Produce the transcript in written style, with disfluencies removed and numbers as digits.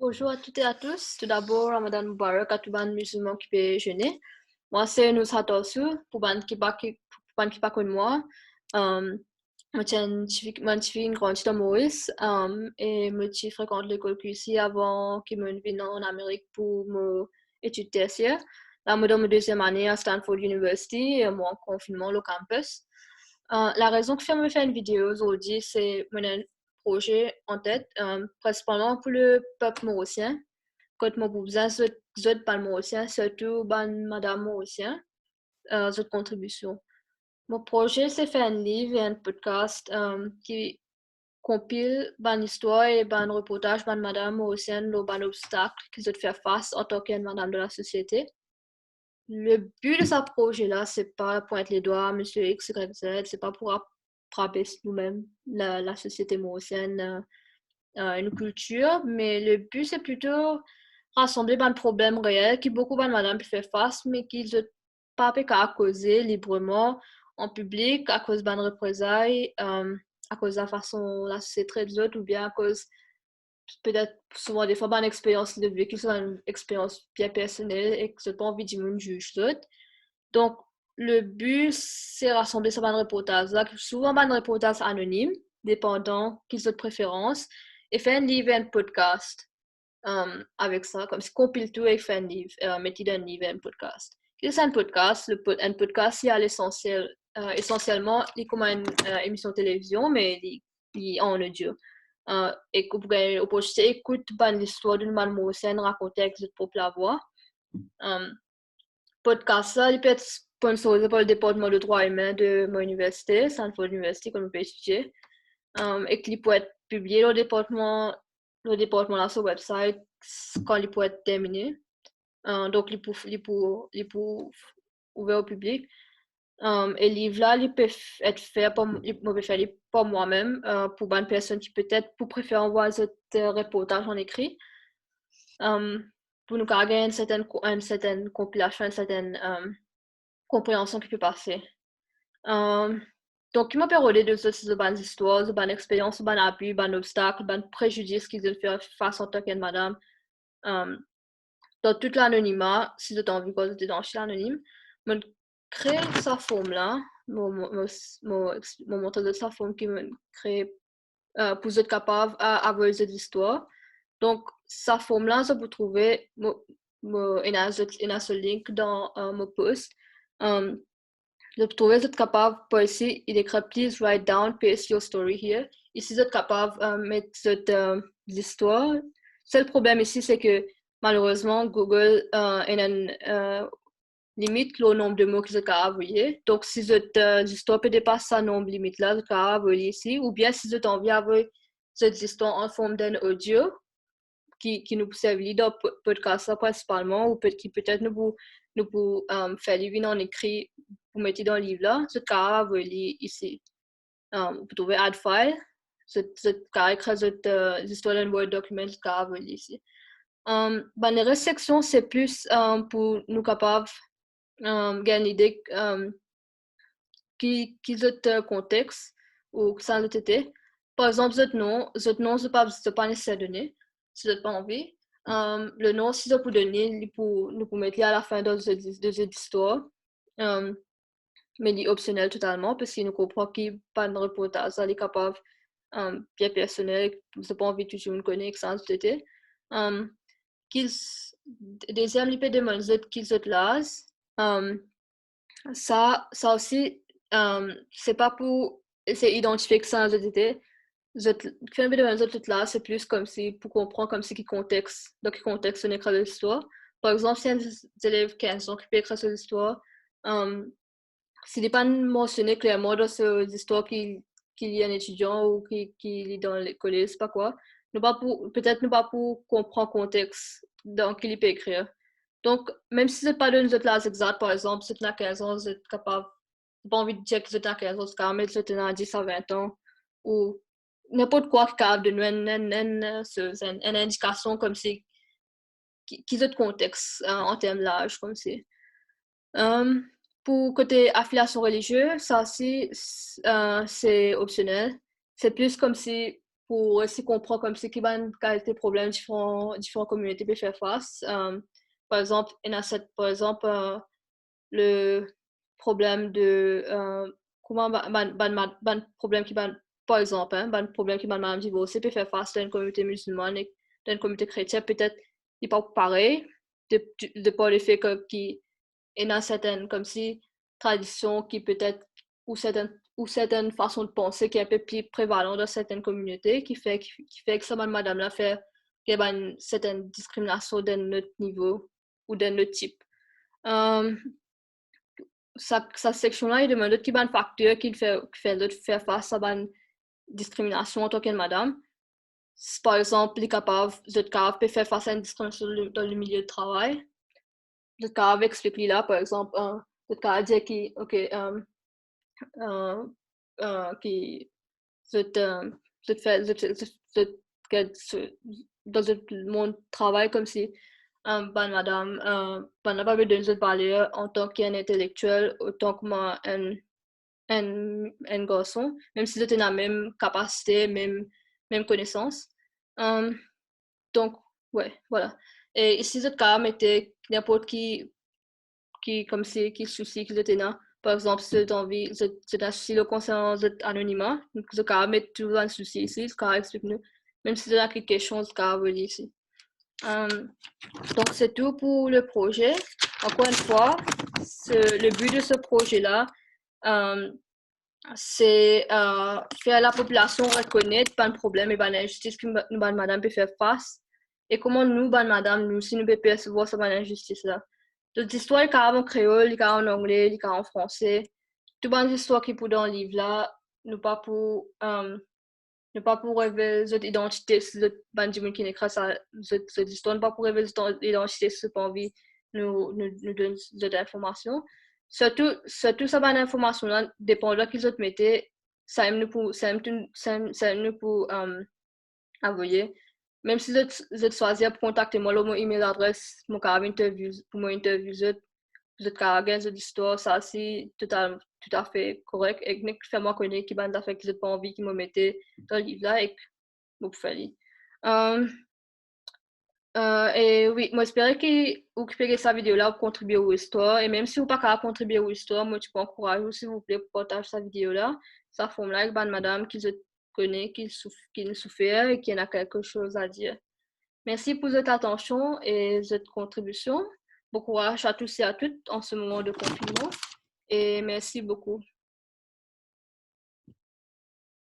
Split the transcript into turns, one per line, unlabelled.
Bonjour à toutes et à tous. Tout d'abord, Ramadan Mubarak à tous les musulmans qui peuvent jeûner. Moi, c'est Nusrat Tosu, pour les qui pas comme moi. Moi, je suis une grande à Maurice et je fréquente l'école ici avant que je vienne en Amérique pour mes études tertiaires. Là, je suis dans ma deuxième année à Stanford University et moi en confinement au campus. La raison que je me fais une vidéo aujourd'hui, c'est mon projet en tête, principalement pour le peuple mauricien. Quand je besoin de pas mauricien, surtout madame mauricien, cette contribution. Mon projet, c'est faire un livre et un podcast qui compile ban histoire et ban reportage ban madame mauricienne, le ban obstacle qu'ils doivent faire face en tant que madame de la société. Le but de ce projet-là, c'est pas pointer les doigts à Monsieur X, Y, Z, c'est pas pour attraper nous-mêmes la société mauricienne, une culture, mais le but, c'est plutôt rassembler des problèmes réels qui beaucoup de madame peuvent faire face, mais qu'ils ne pas qu'à causer librement en public à cause de représailles, à cause de la façon la société traite les autres, ou bien à cause peut-être souvent des fois une expérience de vie qui soit une expérience bien personnelle et que j'ai pas envie de me juge l'autre. Donc, le but, c'est rassembler ça dans un reportage. Là, souvent, dans un reportage anonyme, dépendant qu'ils ont de préférence, et faire un livre et un podcast avec ça, comme si compile tout et faire un livre, mettre dans un livre et un podcast. Qu'est-ce que c'est un podcast? Un podcast, il y a l'essentiel, essentiellement, il est comme une émission de télévision, mais il est en audio. Et que vous pouvez écouter l'histoire d'une mademoiselle racontée avec votre propre voix. Podcast, ça, il peut être sponsorisé par le département de droit humain de mon université, Stanford University, comme on peut étudier, et qu'il peut être publié au département là sur le website quand il peut être terminé. Donc, il peut ouvert au public. Et le livre là, il peut être fait par moi-même, pour une personne qui peut-être pour préférer voir ce reportage en écrit. Pour nous garder une certaine compilation, une certaine compréhension qui peut passer. Donc, il m'a parlé de ces bonnes histoires, de bonnes expériences, de bonnes abus, de bonnes obstacles, de bonnes préjudices qu'ils ont fait face en tant que madame. Dans tout l'anonymat, si vous avez envie de dans l'anonyme, je crée sa forme-là, je montre de sa forme qui me crée pour être capable d'avoir cette histoire. Donc, sa forme-là, je peux trouver il y a ce link dans mon post. Je peux trouver être capable, par ici, il écrit please write down, paste your story here. Ici, vous êtes capable de mettre cette histoire. Le seul problème ici, c'est que malheureusement, Google limite le nombre de mots que vous êtes capable d'envoyer. Donc, si cette histoire peut dépasser ce nombre limite-là, vous êtes capable d'envoyer ici. Ou bien, si vous avez envie d'avoir cette histoire en forme d'un audio, qui nous servent dans le podcast principalement, ou qui peut-être nous faire lire en écrit pour mettre dans le livre là, ce cas vous lire ici. Vous pouvez add file, ce cas écrit cette histoire dans Word document, ce cas vous lire ici. Les restrictions, c'est plus pour nous capables gagner l'idée qui est contexte ou sans le TT. Par exemple, ce nom, c'est pas nécessaire de donner, si vous n'avez pas envie. Le nom, si vous pouvez donner, nous pouvons mettre à la fin de cette histoire. Mais il est optionnel totalement, parce qu'il nous comprend qu'il n'y a pas de reportage, il est capable, bien personnel, vous n'avez pas envie de toujours nous connaître sans le TT. Deuxième, il peut demander qu'ils se lassent. Ça aussi, c'est pas pour essayer d'identifier que ça a été. Quand de là, c'est plus comme si, pour comprendre comme si qui contexte, dans quel contexte on écrit l'histoire. Par exemple, si un élève 15 ans qui peut écrire cette histoire, s'il n'est pas mentionné clairement dans cette histoire qu'il y a un étudiant ou qu'il est dans le collège, c'est pas quoi, peut-être ne pas pour comprendre le contexte dans qu'il il peut écrire. Donc, même si c'est pas dans une classe exacte, par exemple, si tu as 15 ans, vous êtes capable, pas envie de dire que tu as 15 ans, c'est quand même, tu as 10 à 20 ans, ou n'importe quoi qui est capable de nous une indication comme si, qui est de contexte en termes d'âge, comme si. Pour côté affiliation religieuse, ça aussi, c'est optionnel. C'est plus comme si pour essayer de comprendre comme c'est qui ban qualité problème différentes communautés peuvent faire face. Par exemple, par exemple le problème de comment problème qui ban par exemple ban problème qui ban madame divorcée peut faire face dans une communauté musulmane et dans une communauté chrétienne peut-être il pas pareil de par le fait que qui est dans certaines comme si traditions qui peut-être ou certaines façons de penser qui est un peu plus prévalent dans certaines communautés qui fait que ça madame là fait qu'il y a une certaine discrimination de notre niveau ou de notre type. Sa section-là, il demande qui ban facteur qui fait de faire face à une discrimination en tant que madame. Par exemple, les capables, peut faire face à une discrimination dans le milieu de travail. Le capable explique là, par exemple, le capable dit qui, ok, qui, dans le monde du travail comme si ben madame ben n'a pas besoin de parler en tant qu'un intellectuel autant que moi un garçon même si c'était la même capacité même connaissance donc ouais voilà et ici cette cas était n'importe qui comme si qui souci qui était là par exemple si tu as envie c'est un souci le concernant l'anonymat donc ce cas met toujours un souci ici ce cas explique nous même si c'est la quelque chose cas veut dire ici donc c'est tout pour le projet. Encore une fois, le but de ce projet-là, c'est faire la population reconnaître pas de problème et pas d'injustice que nous, madame, peut faire face. Et comment nous, madame, nous, si nous pouvons percevoir cette injustice-là. Donc, l'histoire, il y a en créole, il y a en anglais, il y a en français. Toutes les histoires qui sont dans le livre-là, nous pas pour ne pas pour révéler cette identité, cette bande qui écrit cette histoire, ne pas pour révéler cette identité, c'est pas envie nous donner cette information. Surtout cette information-là, dépend de qu'ils autres mettaient, ça aime nous pour envoyer. Même si vous êtes choisi pour contacter moi, mon email adresse, mon carnet interview, pour mon interview, vous êtes carrément cette histoire, ça c'est tout à fait correct. Et que fait-moi connaître qui bande fait que vous n'avez pas envie qu'ils me mettaient dans le livre-là et que vous pouvez aller. Et oui, moi j'espère que vous pouvez sa vidéo-là pour contribuer aux histoires. Et même si vous n'avez pas contribuer aux histoires, moi je peux encourager, s'il vous plaît, pour partager sa vidéo-là. Ça forme-là avec une madame qui se connaît, qui souffre et qui en a quelque chose à dire. Merci pour votre attention et votre contribution. Bon courage à tous et à toutes en ce moment de confinement. Et merci beaucoup.